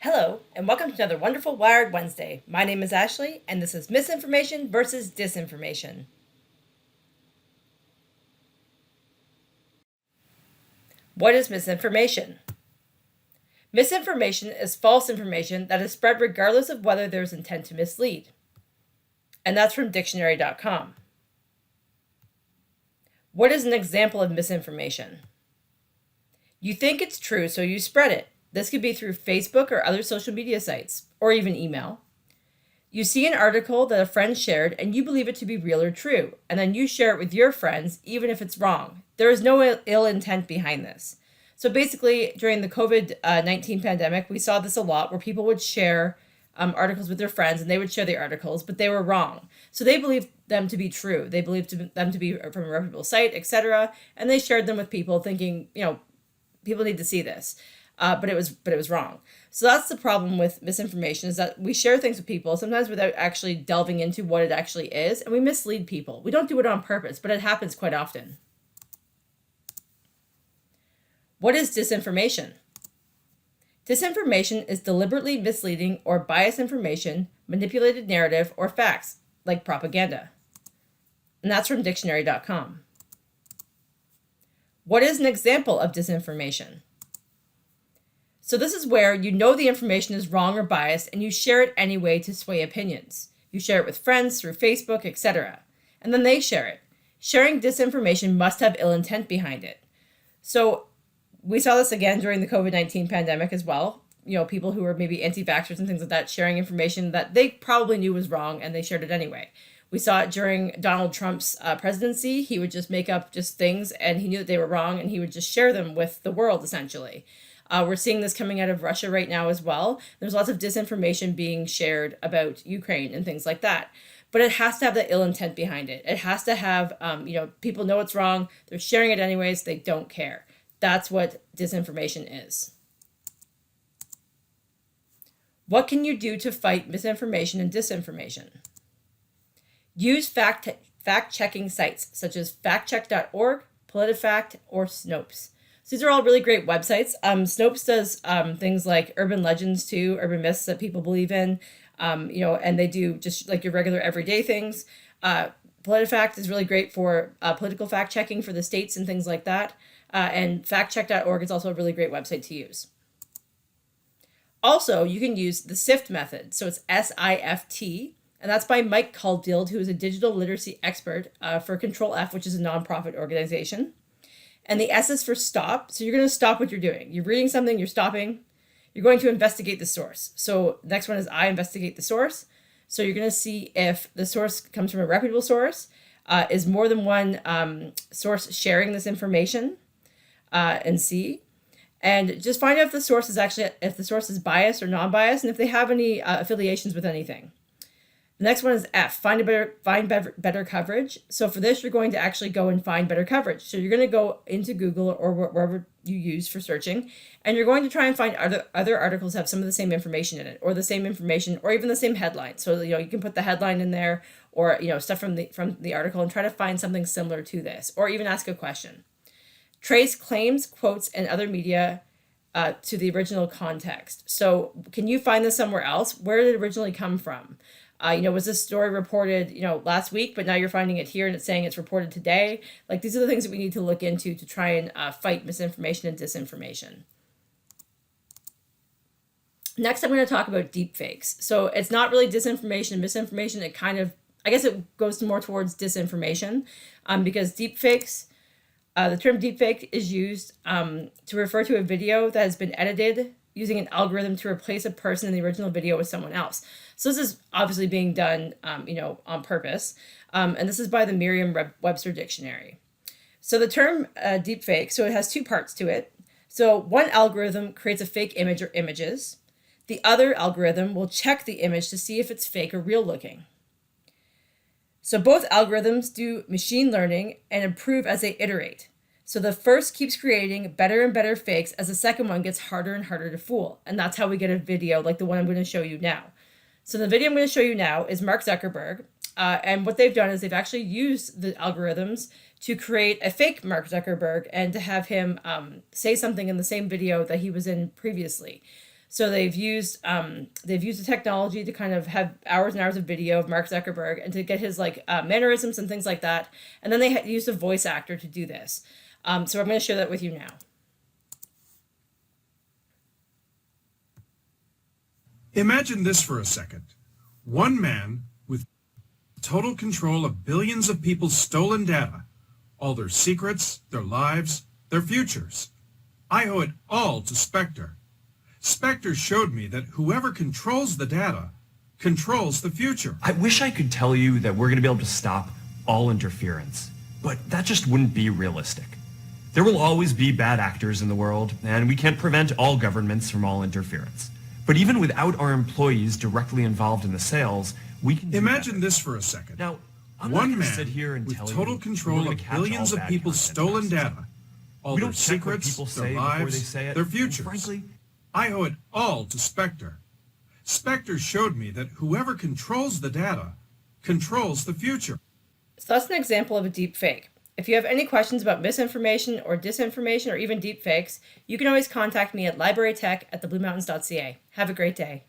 Hello, and welcome to another wonderful Wired Wednesday. My name is Ashley, and this is Misinformation versus Disinformation. What is misinformation? Misinformation is false information that is spread regardless of whether there is intent to mislead. And that's from dictionary.com. What is an example of misinformation? You think it's true, so you spread it. This could be through Facebook or other social media sites, or even email. You see an article that a friend shared and you believe it to be real or true, and then you share it with your friends even if it's wrong. There is no ill intent behind this. So basically, during the COVID-19 pandemic, we saw this a lot where people would share articles with their friends and they would share the articles, but they were wrong. So they believed them to be true. They believed them to be from a reputable site, etc. And they shared them with people thinking, people need to see this. But it was wrong. So that's the problem with misinformation, is that we share things with people sometimes without actually delving into what it actually is, and we mislead people. We don't do it on purpose, but it happens quite often. What is disinformation? Disinformation is deliberately misleading or biased information, manipulated narrative, or facts, like propaganda. And that's from dictionary.com. What is an example of disinformation? So this is where you know the information is wrong or biased and you share it anyway to sway opinions. You share it with friends through Facebook, etc. And then they share it. Sharing disinformation must have ill intent behind it. So we saw this again during the COVID-19 pandemic as well. People who were maybe anti-vaxxers and things like that sharing information that they probably knew was wrong and they shared it anyway. We saw it during Donald Trump's presidency. He would just make up just things and he knew that they were wrong and he would just share them with the world essentially. We're seeing this coming out of Russia right now as well. There's lots of disinformation being shared about Ukraine and things like that. But it has to have that ill intent behind it. It has to have, people know it's wrong. They're sharing it anyways. They don't care. That's what disinformation is. What can you do to fight misinformation and disinformation? Use fact-checking sites such as factcheck.org, PolitiFact, or Snopes. So these are all really great websites. Snopes does things like urban legends too, urban myths that people believe in, and they do just like your regular everyday things. PolitiFact is really great for political fact checking for the states and things like that. And factcheck.org is also a really great website to use. Also, you can use the SIFT method. So it's SIFT, and that's by Mike Caulfield, who is a digital literacy expert for Control F, which is a nonprofit organization. And the S is for stop. So you're going to stop what you're doing. You're reading something, you're stopping. You're going to investigate the source. So next one is I investigate the source. So you're going to see if the source comes from a reputable source, is more than one source sharing this information, and see. And just find out if the source is biased or non-biased, and if they have any affiliations with anything. The next one is F, find better coverage. So for this, you're going to actually go and find better coverage. So you're going to go into Google or wherever you use for searching, and you're going to try and find other articles that have some of the same information in it, or the same information, or even the same headline. So you can put the headline in there, or stuff from the article, and try to find something similar to this, or even ask a question. Trace claims, quotes, and other media to the original context. So can you find this somewhere else? Where did it originally come from? Was this story reported, last week, but now you're finding it here and it's saying it's reported today? Like, these are the things that we need to look into to try and fight misinformation and disinformation. Next, I'm going to talk about deepfakes. So it's not really disinformation and misinformation. It kind of, I guess it goes more towards disinformation, because deepfakes, the term deepfake is used to refer to a video that has been edited using an algorithm to replace a person in the original video with someone else. So this is obviously being done, on purpose. And this is by the Merriam-Webster dictionary. So the term deepfake, so it has two parts to it. So one algorithm creates a fake image or images. The other algorithm will check the image to see if it's fake or real looking. So both algorithms do machine learning and improve as they iterate. So the first keeps creating better and better fakes as the second one gets harder and harder to fool. And that's how we get a video like the one I'm going to show you now. So the video I'm going to show you now is Mark Zuckerberg. And what they've done is they've actually used the algorithms to create a fake Mark Zuckerberg and to have him say something in the same video that he was in previously. So they've used the technology to kind of have hours and hours of video of Mark Zuckerberg and to get his mannerisms and things like that. And then they used a voice actor to do this. So I'm going to share that with you now. Imagine this for a second. One man with total control of billions of people's stolen data, all their secrets, their lives, their futures. I owe it all to Spectre. Spectre showed me that whoever controls the data controls the future. I wish I could tell you that we're going to be able to stop all interference, but that just wouldn't be realistic. There will always be bad actors in the world, and we can't prevent all governments from all interference. But even without our employees directly involved in the sales, we can Imagine this for a second. Now, I'm one not man sit here and with tell total you control of billions of people's stolen data, all we their don't check what secrets, people their say before they lives, say it. their And futures. frankly, I owe it all to Spectre. Spectre showed me that whoever controls the data controls the future. So that's an example of a deep fake. If you have any questions about misinformation or disinformation or even deep fakes, you can always contact me at librarytech@thebluemountains.ca. Have a great day.